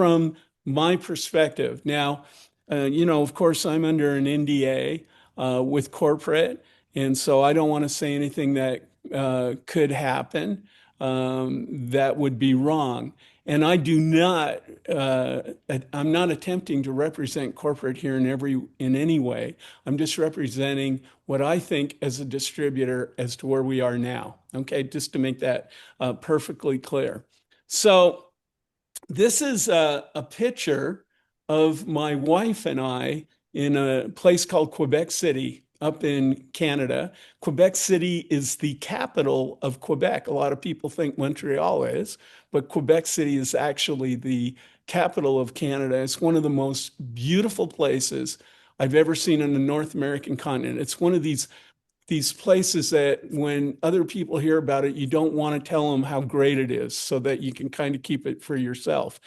from my perspective. Now, of course, I'm under an NDA with corporate, and so I don't want to say anything that could happen that would be wrong. And I do not, I'm not attempting to represent corporate here in any way. I'm just representing what I think as a distributor as to where we are now. Okay, just to make that perfectly clear. So this is a picture of my wife and I in a place called Quebec City up in Canada. Quebec City is the capital of Quebec. A lot of people think Montreal is, but Quebec City is actually the capital of Canada. It's one of the most beautiful places I've ever seen on the North American continent. It's one of these places that when other people hear about it, you don't want to tell them how great it is so that you can kind of keep it for yourself.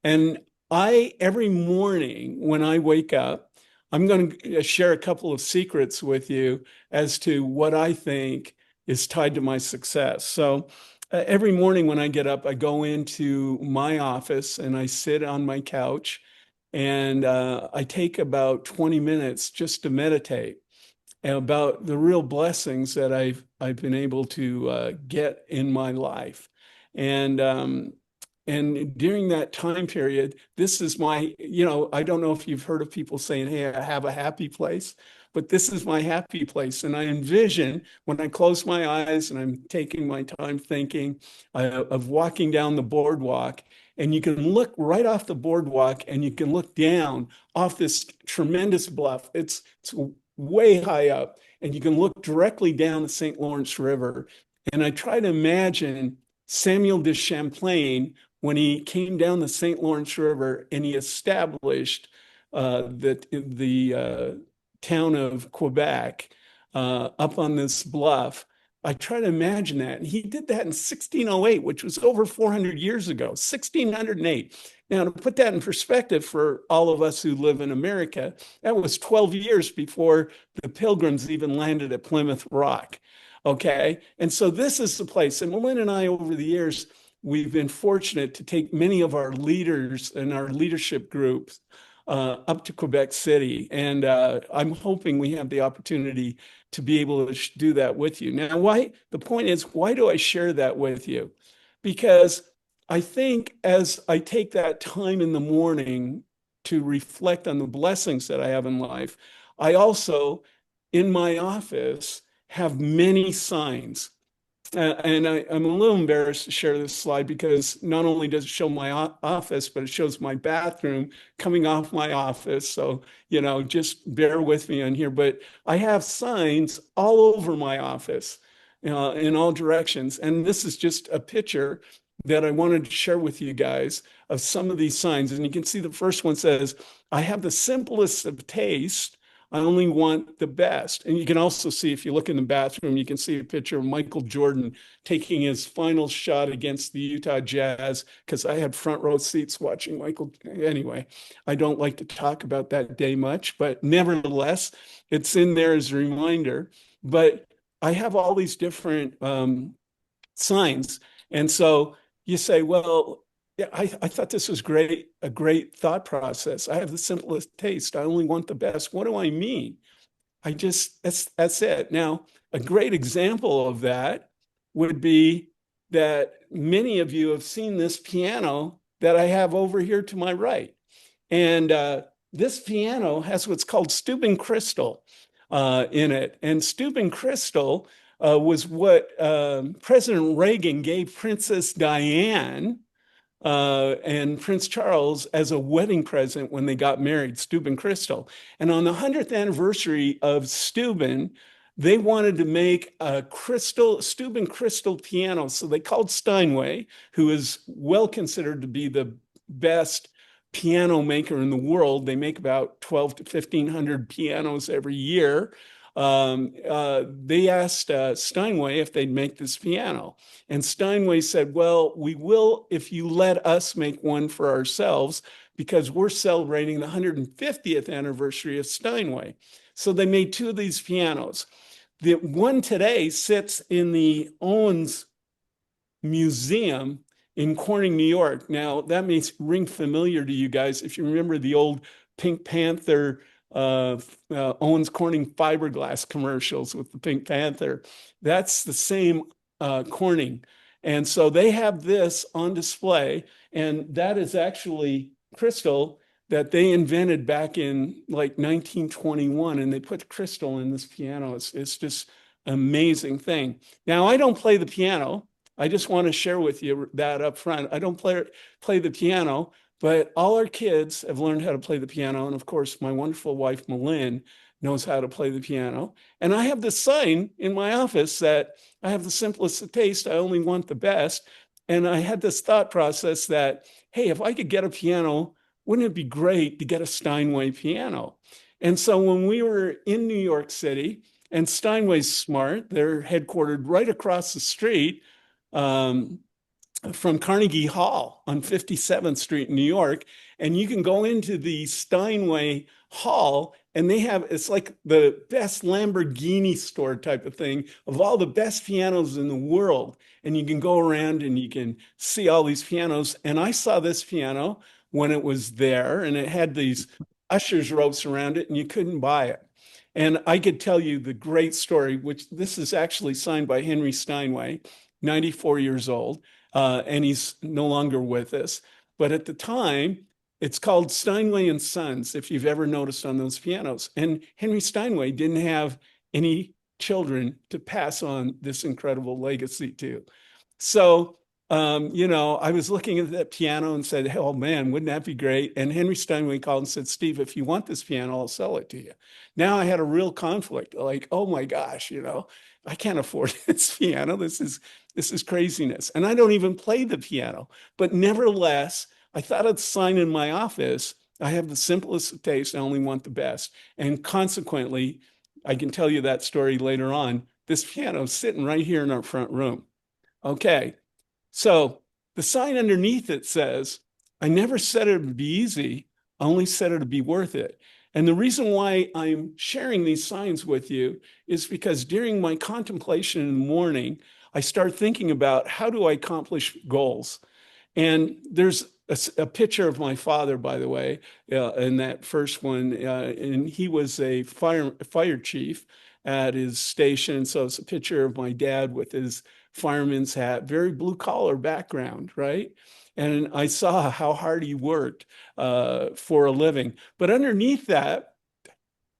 And every morning when I wake up, I'm going to share a couple of secrets with you as to what I think is tied to my success. So every morning when I get up, I go into my office and I sit on my couch and I take about 20 minutes just to meditate about the real blessings that I've been able to get in my life. And and during that time period, this is my, I don't know if you've heard of people saying, "Hey, I have a happy place," but this is my happy place. And I envision when I close my eyes and I'm taking my time thinking of walking down the boardwalk, and you can look right off the boardwalk and you can look down off this tremendous bluff. It's way high up, and you can look directly down the St. Lawrence River. And I try to imagine Samuel de Champlain when he came down the St. Lawrence River and he established the town of Quebec up on this bluff. I try to imagine that. And he did that in 1608, which was over 400 years ago, 1608. Now, to put that in perspective for all of us who live in America, that was 12 years before the Pilgrims even landed at Plymouth Rock. Okay. And so this is the place. And Lynn and I, over the years, we've been fortunate to take many of our leaders and our leadership groups up to Quebec City. And I'm hoping we have the opportunity to be able to do that with you. Now, the point is, why do I share that with you? Because I think as I take that time in the morning to reflect on the blessings that I have in life, I also, in my office, have many signs. And I'm a little embarrassed to share this slide because not only does it show my office, but it shows my bathroom coming off my office. So, just bear with me on here. But I have signs all over my office in all directions. And this is just a picture that I wanted to share with you guys of some of these signs. And you can see the first one says, "I have the simplest of taste. I only want the best." And you can also see, if you look in the bathroom, you can see a picture of Michael Jordan taking his final shot against the Utah Jazz, because I had front row seats watching Michael. Anyway, I don't like to talk about that day much, but nevertheless, it's in there as a reminder. But I have all these different signs. And so you say, well, yeah, I thought this was a great thought process. I have the simplest taste. I only want the best. What do I mean? That's it. Now, a great example of that would be that many of you have seen this piano that I have over here to my right. And this piano has what's called Steuben crystal in it. And Steuben crystal was what President Reagan gave Princess Diane and Prince Charles as a wedding present when they got married, Steuben crystal. And on the 100th anniversary of Steuben, they wanted to make a Steuben crystal piano. So they called Steinway, who is well considered to be the best piano maker in the world. They make about 12 to 1,500 pianos every year. They asked Steinway if they'd make this piano. And Steinway said, "Well, we will if you let us make one for ourselves, because we're celebrating the 150th anniversary of Steinway." So they made two of these pianos. The one today sits in the Owens Museum in Corning, New York. Now, that may ring familiar to you guys if you remember the old Pink Panther, Owens Corning fiberglass commercials with the Pink Panther. That's the same Corning. And so they have this on display, and that is actually crystal that they invented back in like 1921, and they put crystal in this piano. It's just an amazing thing. Now, I don't play the piano. I just want to share with you that up front. I don't play the piano, but all our kids have learned how to play the piano. And of course, my wonderful wife, Malin, knows how to play the piano. And I have this sign in my office that I have the simplest of taste. I only want the best. And I had this thought process that, hey, if I could get a piano, wouldn't it be great to get a Steinway piano? And so when we were in New York City, and Steinway's smart, they're headquartered right across the street um, from Carnegie Hall on 57th Street in New York. And you can go into the Steinway Hall, and they have, it's like the best Lamborghini store type of thing of all the best pianos in the world. And you can go around and you can see all these pianos. And I saw this piano when it was there, and it had these usher's ropes around it, and you couldn't buy it. And I could tell you the great story, which this is actually signed by Henry Steinway, 94 years old, and he's no longer with us. But at the time, it's called Steinway and Sons, if you've ever noticed on those pianos. And Henry Steinway didn't have any children to pass on this incredible legacy to. So, I was looking at that piano and said, oh man, wouldn't that be great? And Henry Steinway called and said, Steve, if you want this piano, I'll sell it to you. Now I had a real conflict, like, oh my gosh, I can't afford this piano. This is craziness. And I don't even play the piano. But nevertheless, I thought I'd sign in my office. I have the simplest of taste. I only want the best. And consequently, I can tell you that story later on. This piano is sitting right here in our front room. Okay. So the sign underneath it says, I never said it would be easy. I only said it would be worth it. And the reason why I'm sharing these signs with you is because during my contemplation in the morning, I start thinking about how do I accomplish goals? And there's a picture of my father, by the way, in that first one. And he was a fire chief at his station. So it's a picture of my dad with his fireman's hat, very blue collar background, right? And I saw how hard he worked for a living. But underneath that,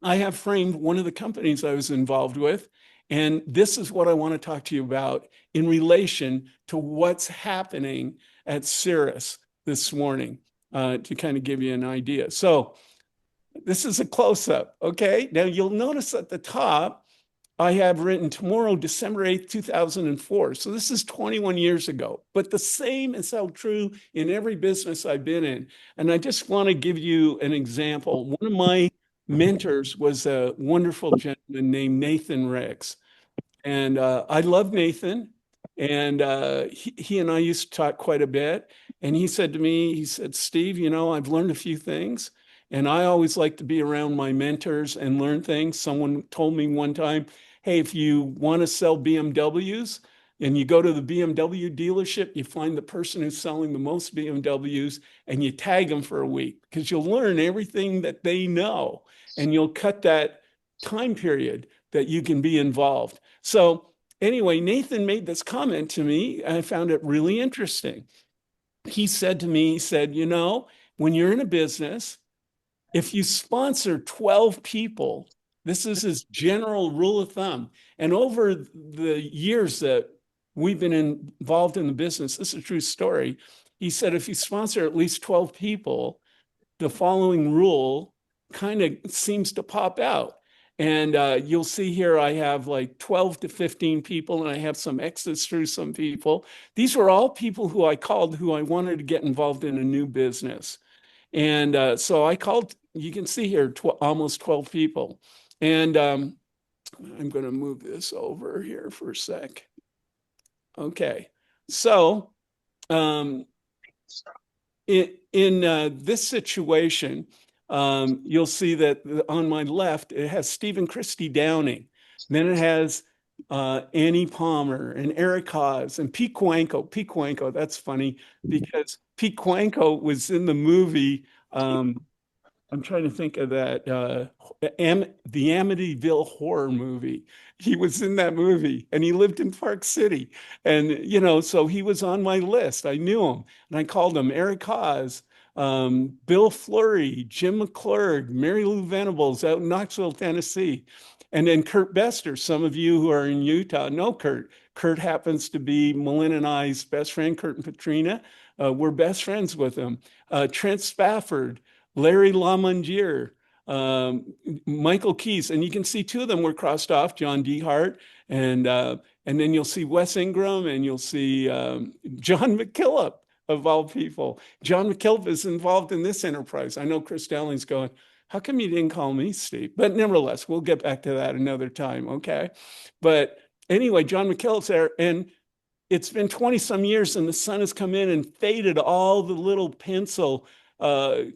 I have framed one of the companies I was involved with. And this is what I want to talk to you about in relation to what's happening at Cirrus this morning to kind of give you an idea. So this is a close-up, okay? Now you'll notice at the top, I have written tomorrow, December 8th, 2004. So this is 21 years ago, but the same is held true in every business I've been in. And I just want to give you an example. One of my mentors was a wonderful gentleman named Nathan Rex. And I love Nathan. And he and I used to talk quite a bit. And he said to me, he said, Steve, I've learned a few things. And I always like to be around my mentors and learn things. Someone told me one time, hey, if you want to sell BMWs and you go to the BMW dealership, you find the person who's selling the most BMWs and you tag them for a week because you'll learn everything that they know and you'll cut that time period that you can be involved. So anyway, Nathan made this comment to me. And I found it really interesting. He said to me, he said, when you're in a business, if you sponsor 12 people, this is his general rule of thumb. And over the years that we've been involved in the business, this is a true story. He said, if you sponsor at least 12 people, the following rule kind of seems to pop out. And you'll see here, I have like 12 to 15 people, and I have some exits through some people. These were all people who I called who I wanted to get involved in a new business. And so I called, you can see here, almost 12 people. And I'm going to move this over here for a sec. Okay. So in this situation, you'll see that on my left, it has Stephen Christie Downing. Then it has Annie Palmer and Eric Haas and Pete Cuenco. Pete Cuenco, that's funny because Pete Cuenco was in the movie. I'm trying to think of that the Amityville horror movie. He was in that movie and he lived in Park City. And so he was on my list. I knew him and I called him Eric Haas, Bill Flurry, Jim McClurg, Mary Lou Venables out in Knoxville, Tennessee. And then Kurt Bester. Some of you who are in Utah know Kurt. Kurt happens to be Melinda and I's best friend, Kurt and Katrina. We're best friends with him. Trent Spafford, Larry Lamondier, Michael Keys, and you can see two of them were crossed off, John Dehart, and then you'll see Wes Ingram, and you'll see John McKillop, of all people. John McKillop is involved in this enterprise. I know Chris Dowling's going, how come you didn't call me, Steve? But nevertheless, we'll get back to that another time, okay? But anyway, John McKillop's there, and it's been 20 some years and the sun has come in and faded all the little pencil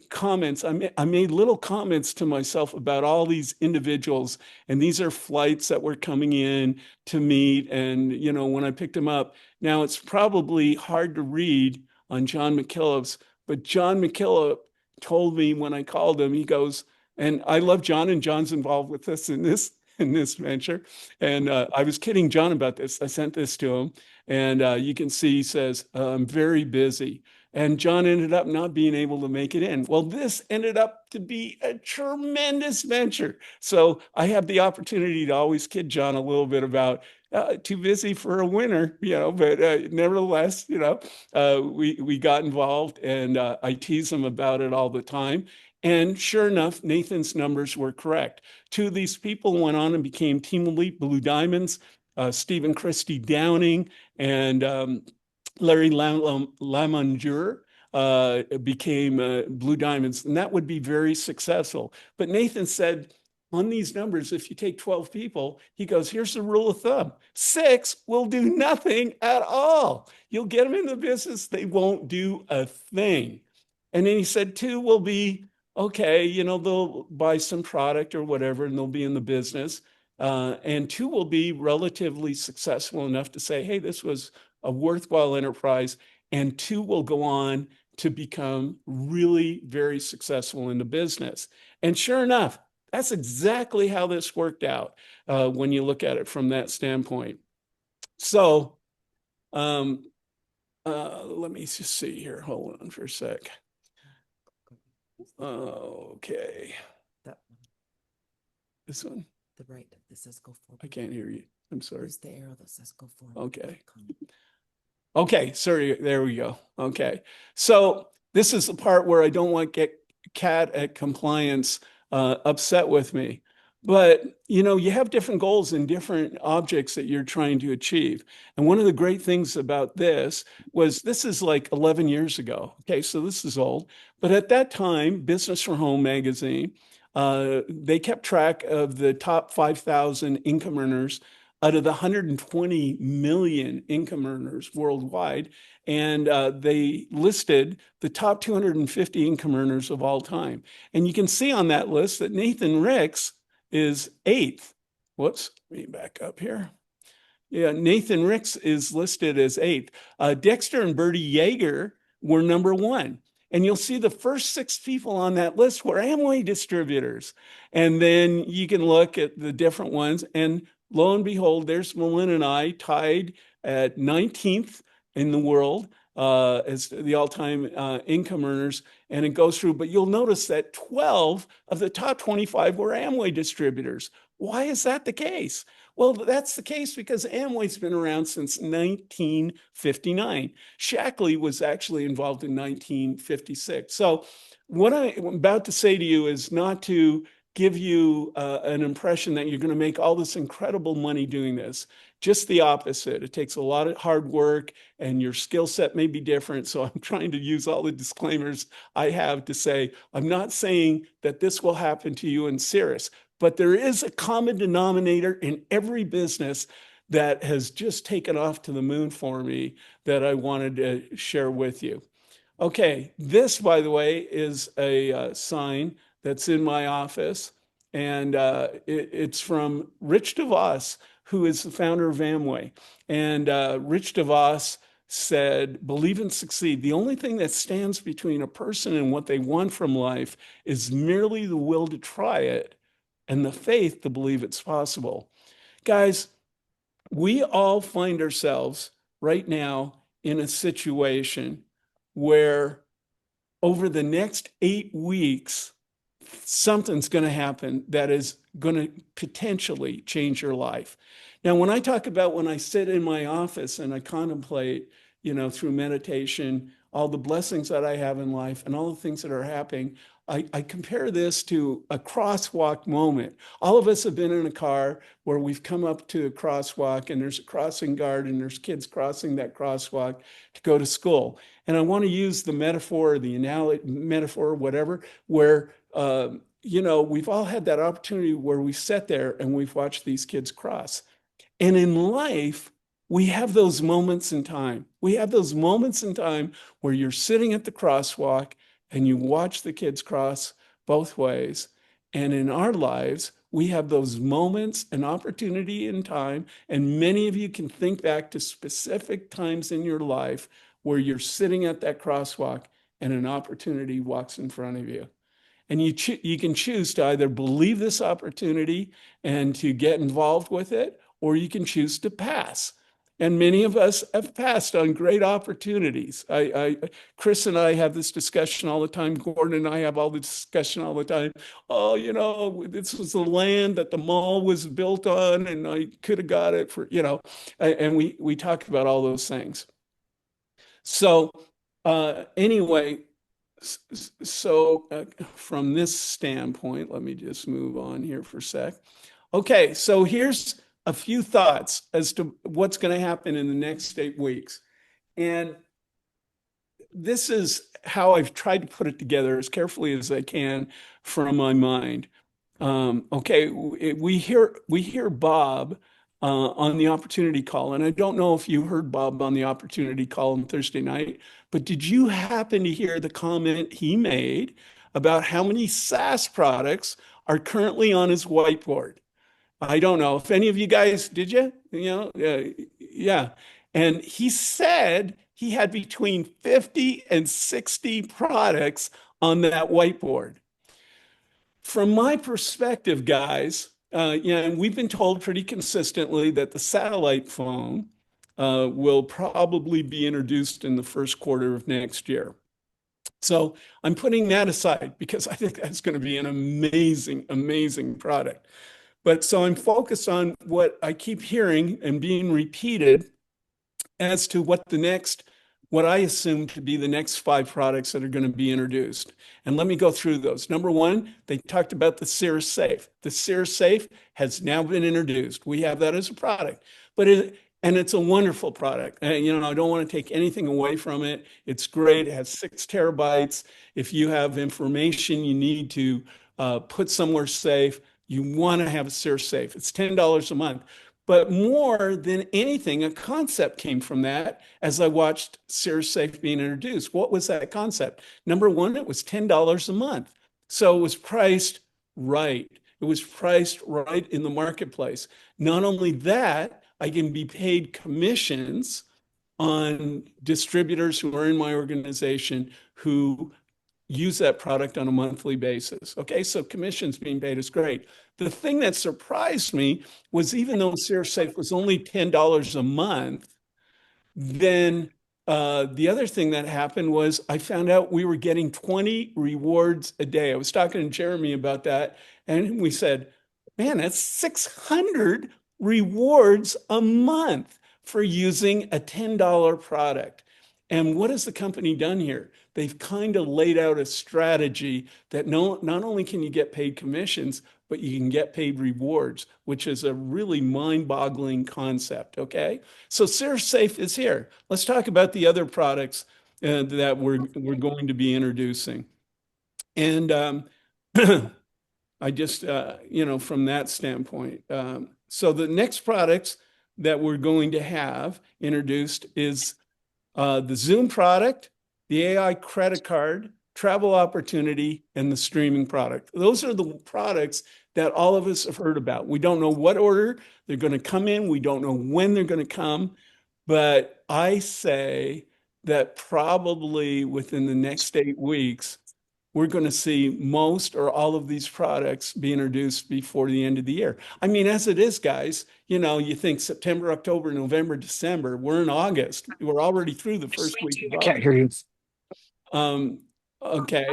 comments. I made little comments to myself about all these individuals, and these are flights that were coming in to meet. And, when I picked them up, now it's probably hard to read on John McKillop's, but John McKillop told me when I called him, he goes, and I love John, and John's involved with us in this venture. And I was kidding John about this. I sent this to him, and you can see he says, I'm very busy. And John ended up not being able to make it in. Well, this ended up to be a tremendous venture. So I have the opportunity to always kid John a little bit about too busy for a winner, but nevertheless, we got involved, and I tease him about it all the time. And sure enough, Nathan's numbers were correct. Two of these people went on and became Team Elite Blue Diamonds, Stephen Christie Downing and Larry Lamondure became Blue Diamonds, and that would be very successful. But Nathan said, on these numbers, if you take 12 people, he goes, here's the rule of thumb. 6 will do nothing at all. You'll get them in the business, they won't do a thing. And then he said 2 will be, okay, they'll buy some product or whatever, and they'll be in the business. And 2 will be relatively successful enough to say, hey, this was a worthwhile enterprise, and 2 will go on to become really very successful in the business. And sure enough, that's exactly how this worked out when you look at it from that standpoint. So let me just see here. Hold on for a sec. Okay. That one. This one? The right that says go forward. I can't hear you. I'm sorry. There's the arrow that says go forward. Okay. Okay, sorry, there we go. Okay. So this is the part where I don't want to get Cat at compliance upset with me. But, you have different goals and different objects that you're trying to achieve. And one of the great things about this is like 11 years ago. Okay, so this is old. But at that time, Business for Home magazine, they kept track of the top 5,000 income earners out of the 120 million income earners worldwide. And they listed the top 250 income earners of all time. And you can see on that list that Nathan Ricks is 8th. Whoops, let me back up here. Yeah, Nathan Ricks is listed as 8th. Dexter and Bertie Yeager were number 1. And you'll see the first 6 people on that list were Amway distributors. And then you can look at the different ones. And lo and behold, there's Melinda and I tied at 19th in the world as the all-time income earners. And it goes through, but you'll notice that 12 of the top 25 were Amway distributors. Why is that the case? Well, that's the case because Amway's been around since 1959. Shackley was actually involved in 1956. So what I'm about to say to you is not to give you an impression that you're going to make all this incredible money doing this. Just the opposite. It takes a lot of hard work and your skill set may be different. So I'm trying to use all the disclaimers I have to say, I'm not saying that this will happen to you in Cirrus, but there is a common denominator in every business that has just taken off to the moon for me that I wanted to share with you. Okay, this, by the way, is a sign that's in my office. and it's from Rich DeVos, who is the founder of Amway. And Rich DeVos said, "Believe and succeed. The only thing that stands between a person and what they want from life is merely the will to try it and the faith to believe it's possible." Guys, we all find ourselves right now in a situation where over the next 8 weeks, something's going to happen that is going to potentially change your life. Now, when I talk about when I sit in my office and I contemplate, through meditation, all the blessings that I have in life and all the things that are happening, I compare this to a crosswalk moment. All of us have been in a car where we've come up to a crosswalk and there's a crossing guard and there's kids crossing that crosswalk to go to school. And I want to use the metaphor, the analogy, metaphor, whatever, where we've all had that opportunity where we sat there and we've watched these kids cross. And in life, we have those moments in time. We have those moments in time where you're sitting at the crosswalk and you watch the kids cross both ways. And in our lives, we have those moments and opportunity in time. And many of you can think back to specific times in your life where you're sitting at that crosswalk and an opportunity walks in front of you. And you can choose to either believe this opportunity and to get involved with it, or you can choose to pass. And many of us have passed on great opportunities. Chris and I have this discussion all the time. Gordon and I have all the discussion all the time. Oh, this was the land that the mall was built on, and I could have got it for, and we talk about all those things. So anyway, from this standpoint, let me just move on here for a sec. Okay, so here's a few thoughts as to what's going to happen in the next 8 weeks. And this is how I've tried to put it together as carefully as I can from my mind. Okay, we hear Bob on the opportunity call, and I don't know if you heard Bob on the opportunity call on Thursday night, but did you happen to hear the comment he made about how many SaaS products are currently on his whiteboard? I don't know if any of you guys did you? Yeah. And he said he had between 50 and 60 products on that whiteboard. From my perspective, guys, and we've been told pretty consistently that the satellite phone will probably be introduced in the first quarter of next year. So I'm putting that aside because I think that's going to be an amazing, amazing product. But so I'm focused on what I keep hearing and being repeated as to what I assume to be the next 5 products that are going to be introduced. And let me go through those. Number one, they talked about the Cirrus safe. The Cirrus safe has now been introduced. We have that as a product, and it's a wonderful product. And, I don't want to take anything away from it. It's great. It has 6 terabytes. If you have information you need to put somewhere safe, you want to have a Cirrus safe. It's $10 a month. But more than anything, a concept came from that as I watched Cirrus Safe being introduced. What was that concept? Number one, it was $10 a month. So it was priced right. It was priced right in the marketplace. Not only that, I can be paid commissions on distributors who are in my organization who use that product on a monthly basis. Okay, so commissions being paid is great. The thing that surprised me was even though Cirrus Safe was only $10 a month, then the other thing that happened was I found out we were getting 20 rewards a day. I was talking to Jeremy about that, and we said, man, that's 600 rewards a month for using a $10 product. And what has the company done here? They've kind of laid out a strategy that not only can you get paid commissions, but you can get paid rewards, which is a really mind-boggling concept, okay? So Cirrus Safe is here. Let's talk about the other products that we're going to be introducing. And I just, from that standpoint. So the next products that we're going to have introduced is the Zoom product, the AI credit card, travel opportunity, and the streaming product. Those are the products that all of us have heard about. We don't know what order they're going to come in. We don't know when they're going to come. But I say that probably within the next 8 weeks, we're going to see most or all of these products be introduced before the end of the year. I mean, as it is, guys, you think September, October, November, December, we're in August. We're already through the first week of I can't August. hear you. Um, okay.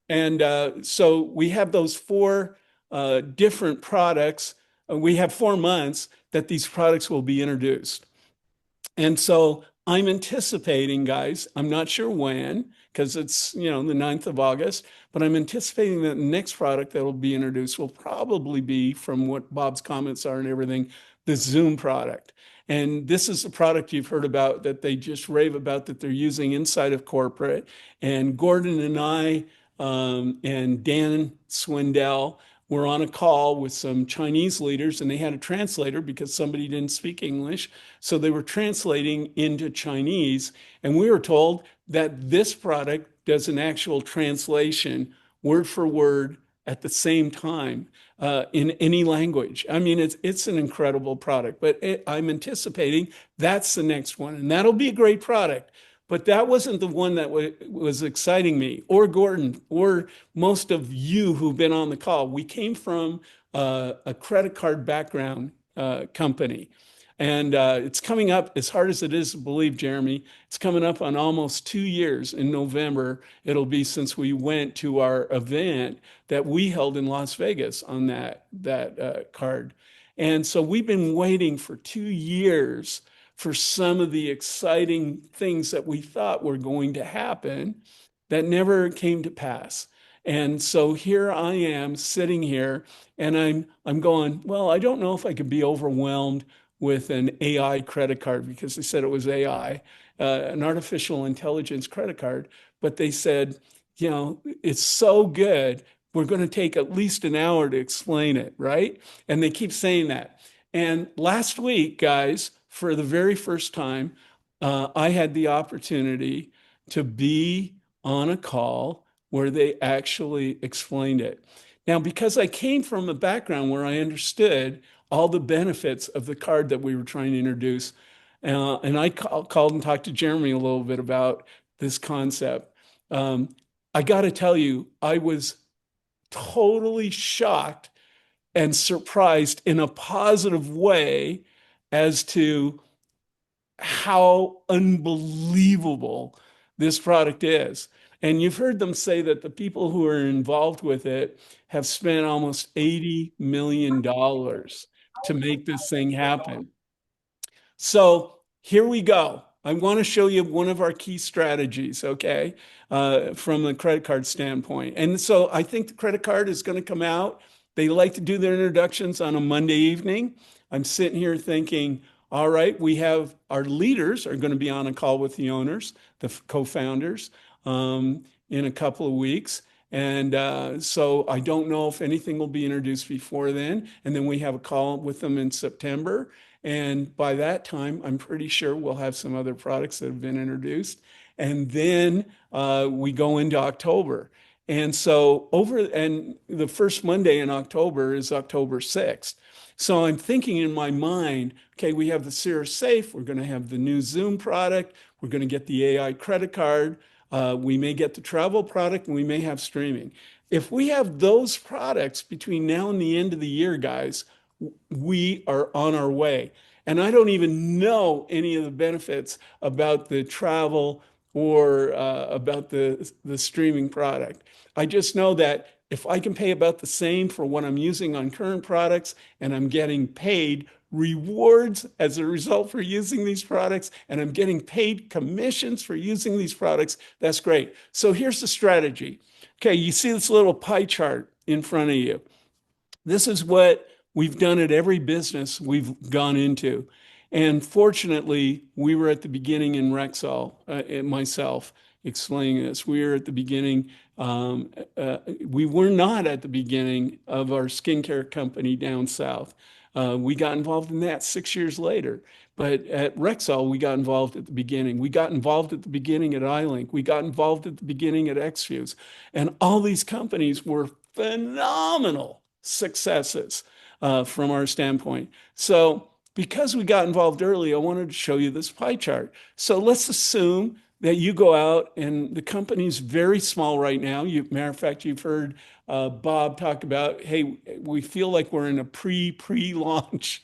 And so we have those four different products. We have 4 months that these products will be introduced. And so I'm anticipating, guys, I'm not sure when, because it's, the 9th of August, but I'm anticipating that the next product that will be introduced will probably be, from what Bob's comments are and everything, the Zoom product. And this is the product you've heard about that they just rave about that they're using inside of corporate. And Gordon and I and Dan Swindell were on a call with some Chinese leaders, and they had a translator because somebody didn't speak English. So they were translating into Chinese, and we were told that this product does an actual translation word for word at the same time in any language. I mean, it's an incredible product, but I'm anticipating that's the next one, and that'll be a great product. But that wasn't the one that was exciting me, or Gordon, or most of you who've been on the call. We came from a credit card background company. And it's coming up, as hard as it is to believe, Jeremy, it's coming up on almost 2 years in November. It'll be since we went to our event that we held in Las Vegas on that card. And so we've been waiting for 2 years for some of the exciting things that we thought were going to happen that never came to pass. And so here I am sitting here and I'm going, well, I don't know if I could be overwhelmed with an AI credit card because they said it was AI, an artificial intelligence credit card. But they said, it's so good. We're going to take at least an hour to explain it, right? And they keep saying that. And last week, guys, for the very first time, I had the opportunity to be on a call where they actually explained it. Now, because I came from a background where I understood all the benefits of the card that we were trying to introduce, and I called and talked to Jeremy a little bit about this concept. I got to tell you, I was totally shocked and surprised in a positive way as to how unbelievable this product is. And you've heard them say that the people who are involved with it have spent almost $80 million to make this thing happen. So here we go. I want to show you one of our key strategies, okay, from the credit card standpoint. And so I think the credit card is going to come out. They like to do their introductions on a Monday evening. I'm sitting here thinking, all right, we have our leaders are going to be on a call with the owners, the co-founders, in a couple of weeks. And so I don't know if anything will be introduced before then. And then we have a call with them in September. And by that time, I'm pretty sure we'll have some other products that have been introduced. And then we go into October. And so and the first Monday in October is October 6th. So I'm thinking in my mind, okay, we have the Cirrus Safe, we're going to have the new Zoom product, we're going to get the AI credit card, we may get the travel product, and we may have streaming. If we have those products between now and the end of the year, guys, we are on our way. And I don't even know any of the benefits about the travel or about the streaming product. I just know that if I can pay about the same for what I'm using on current products and I'm getting paid rewards as a result for using these products and I'm getting paid commissions for using these products, that's great. So here's the strategy. Okay, you see this little pie chart in front of you. This is what we've done at every business we've gone into. And fortunately, we were at the beginning in Rexall, myself explaining this. We were at the beginning. We were not at the beginning of our skincare company down south. We got involved in that 6 years later. But at Rexall, we got involved at the beginning. We got involved at the beginning at iLink. We got involved at the beginning at XFuse. And all these companies were phenomenal successes from our standpoint. So because we got involved early, I wanted to show you this pie chart. So let's assume that you go out and the company's very small right now. Matter of fact, you've heard Bob talk about, hey, we feel like we're in a pre-launch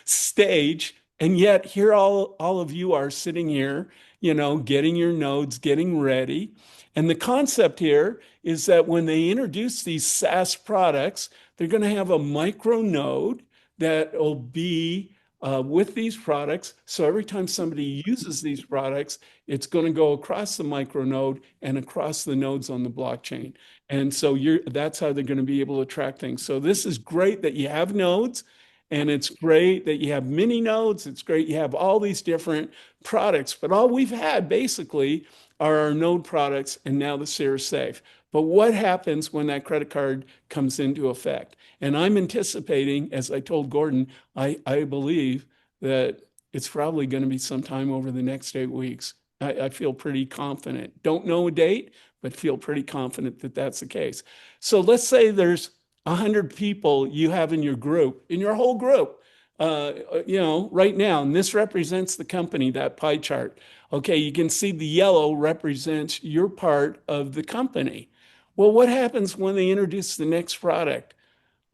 stage. And yet here all of you are sitting here, getting your nodes, getting ready. And the concept here is that when they introduce these SaaS products, they're going to have a micro node that will be with these products. So every time somebody uses these products, it's going to go across the micro node and across the nodes on the blockchain. And so that's how they're going to be able to track things. So this is great that you have nodes, and it's great that you have mini nodes. It's great you have all these different products, but all we've had basically are our node products and now the Cirrus Safe. But what happens when that credit card comes into effect? And I'm anticipating, as I told Gordon, I believe that it's probably going to be sometime over the next 8 weeks. I feel pretty confident. Don't know a date, but feel pretty confident that that's the case. So let's say there's 100 people you have in your group, in your whole group, right now, and this represents the company, that pie chart. Okay, you can see the yellow represents your part of the company. Well, what happens when they introduce the next product?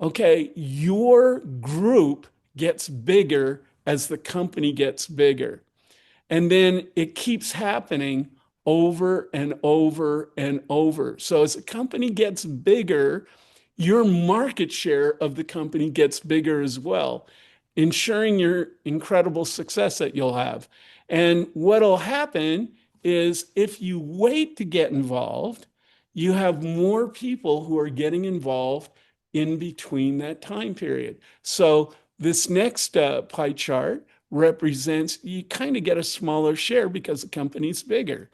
Okay, your group gets bigger as the company gets bigger. And then it keeps happening over and over and over. So as a company gets bigger, your market share of the company gets bigger as well, ensuring your incredible success that you'll have. And what'll happen is if you wait to get involved, you have more people who are getting involved in between that time period. So this next pie chart represents, you kind of get a smaller share because the company's bigger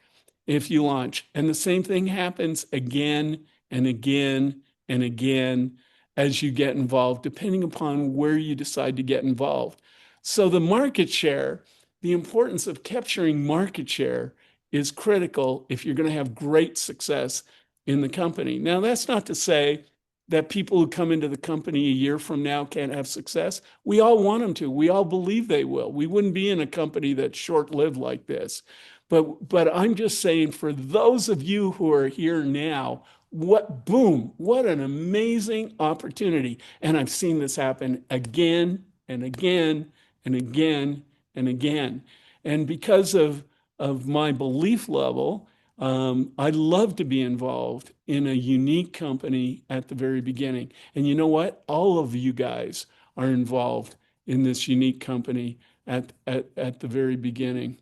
if you launch. And the same thing happens again and again and again as you get involved, depending upon where you decide to get involved. So the market share, the importance of capturing market share is critical if you're going to have great success in the company. Now, that's not to say that people who come into the company a year from now can't have success. We all want them to. We all believe they will. We wouldn't be in a company that's short-lived like this. But I'm just saying, for those of you who are here now, what an amazing opportunity. And I've seen this happen again and again and again and again. And because of my belief level, I love to be involved in a unique company at the very beginning. And you know what? All of you guys are involved in this unique company at the very beginning.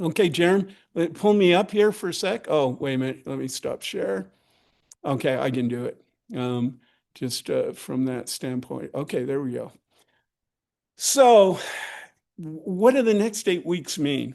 Okay, Jerem, pull me up here for a sec. Oh, wait a minute. Let me stop share. Okay, I can do it. Just from that standpoint. Okay, there we go. So what do the next 8 weeks mean?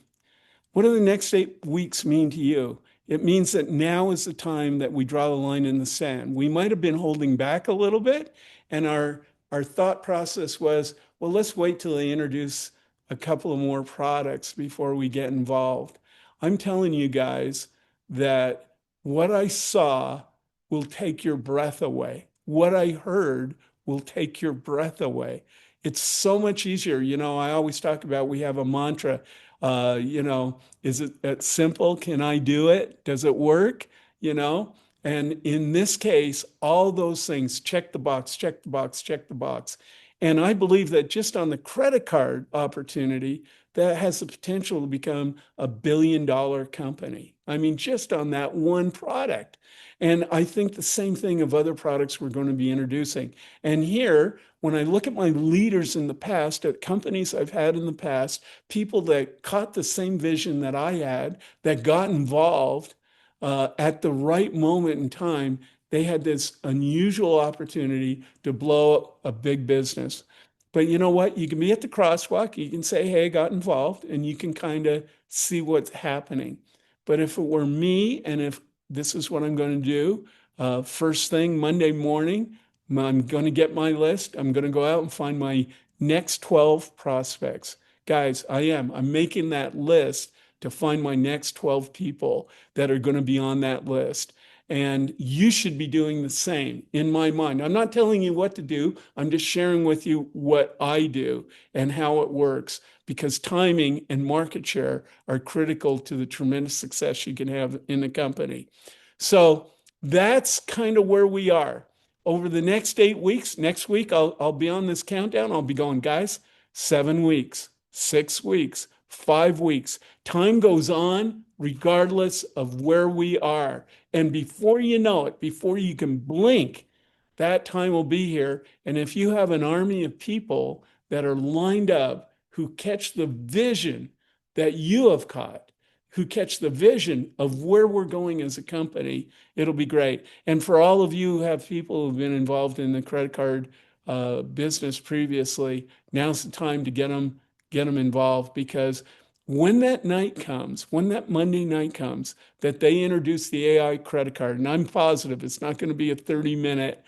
What do the next 8 weeks mean to you? It means that now is the time that we draw the line in the sand. We might have been holding back a little bit, and our thought process was, well, let's wait till they introduce a couple of more products before we get involved. I'm telling you guys that what I saw will take your breath away. What I heard will take your breath away. It's so much easier. I always talk about, we have a mantra, is it that simple? Can I do it? Does it work? And in this case, all those things, check the box, check the box, check the box. And I believe that just on the credit card opportunity, that has the potential to become $1 billion company. I mean, just on that one product. And I think the same thing of other products we're going to be introducing. And here, when I look at my leaders in the past, at companies I've had in the past, people that caught the same vision that I had, that got involved at the right moment in time, they had this unusual opportunity to blow up a big business. But you know what? You can be at the crosswalk, you can say, hey, I got involved, and you can kind of see what's happening. But if it were me, and if this is what I'm going to do, first thing Monday morning, I'm going to get my list. I'm going to go out and find my next 12 prospects. Guys, I'm making that list to find my next 12 people that are going to be on that list. And you should be doing the same in my mind. I'm not telling you what to do. I'm just sharing with you what I do and how it works because timing and market share are critical to the tremendous success you can have in a company. So that's kind of where we are. Over the next 8 weeks, next week, I'll be on this countdown. I'll be going, guys, 7 weeks, 6 weeks, 5 weeks. Time goes on regardless of where we are. And before you know it, before you can blink, that time will be here. And if you have an army of people that are lined up who catch the vision that you have caught, who catch the vision of where we're going as a company, it'll be great. And for all of you who have people who've been involved in the credit card business previously, now's the time to get them involved because when that night comes, when that Monday night comes, that they introduce the AI credit card, and I'm positive it's not going to be a 30-minute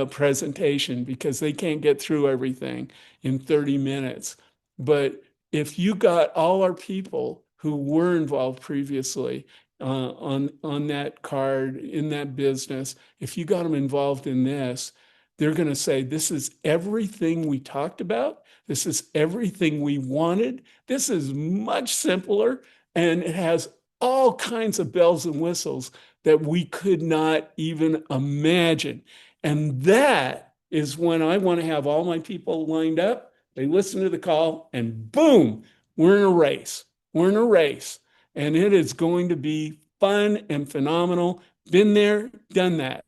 presentation because they can't get through everything in 30 minutes. But if you got all our people who were involved previously on that card in that business, if you got them involved in this, they're going to say, this is everything we talked about. This is everything we wanted. This is much simpler and it has all kinds of bells and whistles that we could not even imagine. And that is when I want to have all my people lined up. They listen to the call and boom, we're in a race. We're in a race and it is going to be fun and phenomenal. Been there, done that.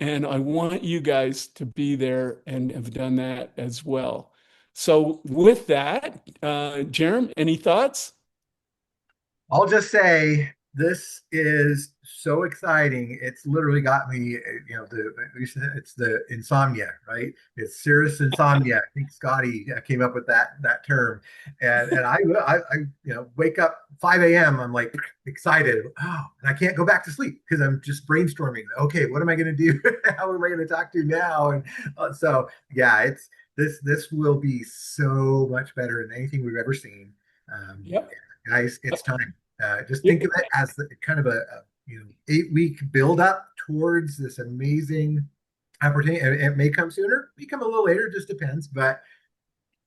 And I want you guys to be there and have done that as well. So with that, Jerem, any thoughts? I'll just say this is so exciting. It's literally got me, it's the insomnia, right? It's Cirrus insomnia. I think Scotty came up with that term. And wake up 5 a.m. I'm like excited. Oh, and I can't go back to sleep because I'm just brainstorming. Okay, what am I going to do? How am I going to talk to now? And so yeah, it's this will be so much better than anything we've ever seen. Um, Yep. Guys, it's time. Just think Yep. of it as kind of a 8 week build up towards this amazing opportunity. It may come sooner, may come a little later, just depends. But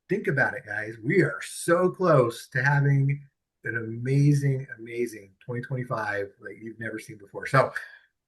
think about it, guys. We are so close to having an amazing, amazing 2025 like you've never seen before. So,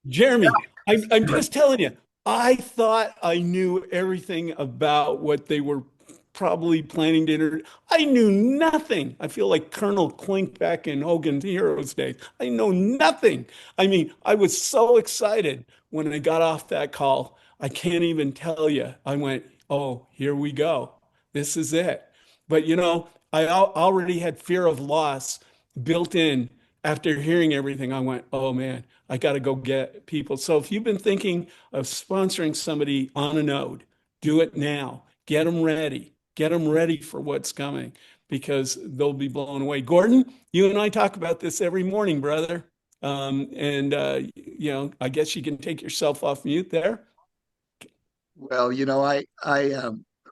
yeah, Jeremy, let's I'm do it. just telling you, I thought I knew everything about what they were probably planning to enter. I knew nothing. I feel like Colonel Klink back in Hogan's Heroes days. I know nothing. I mean, I was so excited when I got off that call. I can't even tell you. I went, oh, here we go. This is it. But I already had fear of loss built in after hearing everything. I went, oh man, I got to go get people. So if you've been thinking of sponsoring somebody on a node, do it now. Get them ready. Get them ready for what's coming because they'll be blown away. Gordon, you and I talk about this every morning, brother. And I guess you can take yourself off mute there. Well,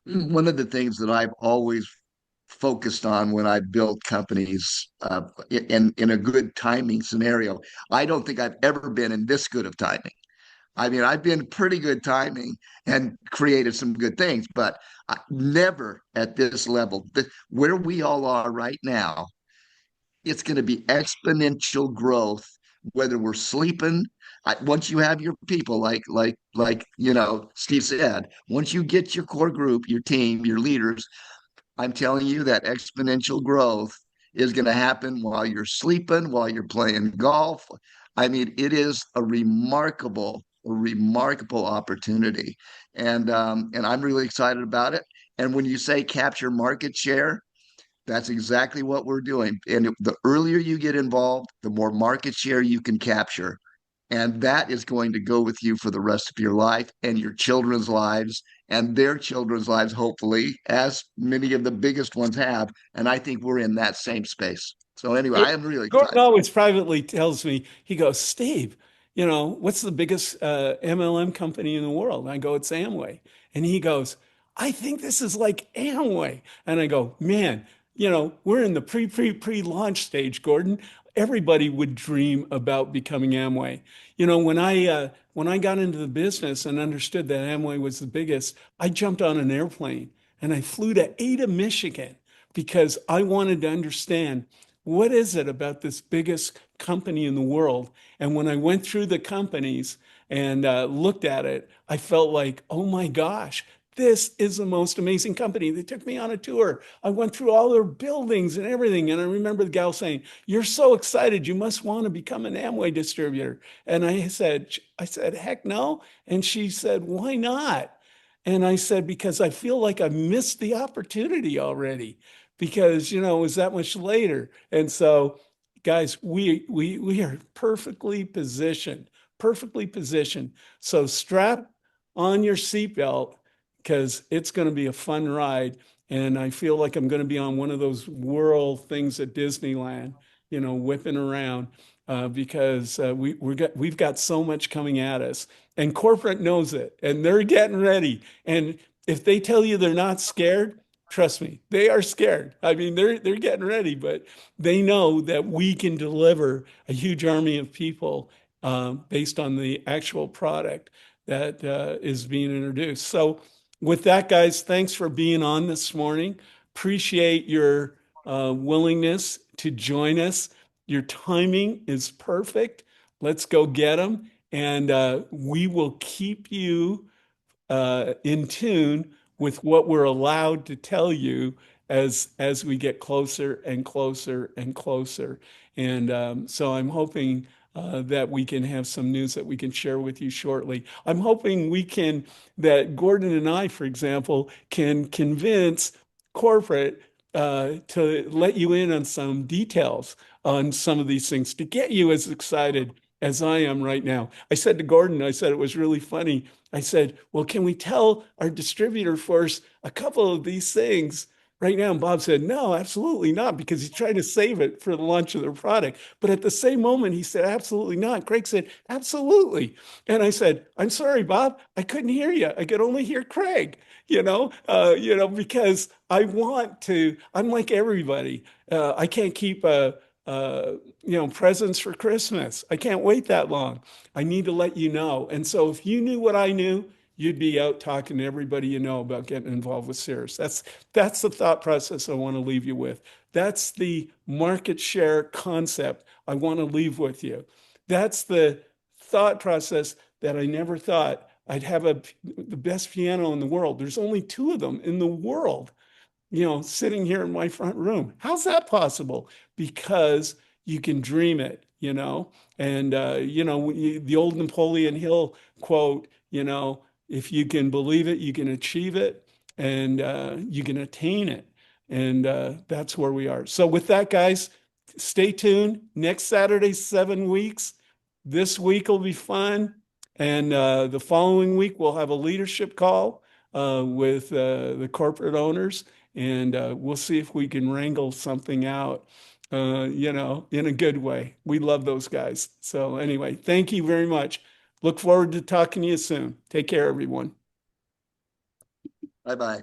one of the things that I've always focused on when I built companies in a good timing scenario, I don't think I've ever been in this good of timing. I mean, I've been pretty good timing and created some good things, but never at this level. Where we all are right now, it's going to be exponential growth, whether we're sleeping. Once you have your people, Steve said, once you get your core group, your team, your leaders, I'm telling you that exponential growth is going to happen while you're sleeping, while you're playing golf. I mean, it is a remarkable opportunity, and I'm really excited about it. And when you say capture market share, that's exactly what we're doing. And the earlier you get involved, the more market share you can capture. And that is going to go with you for the rest of your life and your children's lives and their children's lives, hopefully, as many of the biggest ones have. And I think we're in that same space. So, anyway, I am really Gordon excited. always privately tells me, he goes, Steve, what's the biggest MLM company in the world? And I go, it's Amway. And he goes, I think this is like Amway. And I go, man, we're in the pre-launch stage, Gordon. everybody would dream about becoming Amway. When I got into the business and understood that Amway was the biggest, I jumped on an airplane and I flew to Ada, Michigan, because I wanted to understand what is it about this biggest company in the world. And when I went through the companies and looked at it, I felt like, oh my gosh, this is the most amazing company. They took me on a tour. I went through all their buildings and everything. And I remember the gal saying, "You're so excited. You must want to become an Amway distributor." And I said, "Heck no." And she said, "Why not?" And I said, "Because I feel like I missed the opportunity already because, it was that much later." And so, guys, we are perfectly positioned. So strap on your seatbelt because it's going to be a fun ride. And I feel like I'm going to be on one of those whirl things at Disneyland, whipping around because we've got so much coming at us. And corporate knows it, and they're getting ready. And if they tell you they're not scared, trust me, they are scared. I mean, they're getting ready, but they know that we can deliver a huge army of people based on the actual product that is being introduced. So with that, guys, thanks for being on this morning. Appreciate your willingness to join us. Your timing is perfect. Let's go get them. And we will keep you in tune with what we're allowed to tell you as we get closer and closer and closer. And so I'm hoping that we can have some news that we can share with you shortly. I'm hoping that Gordon and I, for example, can convince corporate to let you in on some details on some of these things to get you as excited as I am right now. I said to Gordon, I said it was really funny. I said, "Well, can we tell our distributor force a couple of these things right now?" And Bob said, "No, absolutely not," because he's trying to save it for the launch of their product. But at the same moment, he said, "Absolutely not." Craig said, "Absolutely." And I said, "I'm sorry, Bob, I couldn't hear you. I could only hear Craig, because I'm like everybody. I can't keep presents for Christmas. I can't wait that long. I need to let you know." And so if you knew what I knew, you'd be out talking to everybody you know about getting involved with Cirrus. That's the thought process I want to leave you with. That's the market share concept I want to leave with you. That's the thought process that I never thought I'd have the best piano in the world. There's only two of them in the world, sitting here in my front room. How's that possible? Because you can dream it, and, the old Napoleon Hill quote, if you can believe it, you can achieve it, and you can attain it. And that's where we are. So with that, guys, stay tuned. Next Saturday, 7 weeks. This week will be fun. And the following week, we'll have a leadership call with the corporate owners. And we'll see if we can wrangle something out, in a good way. We love those guys. So anyway, thank you very much. Look forward to talking to you soon. Take care, everyone. Bye-bye.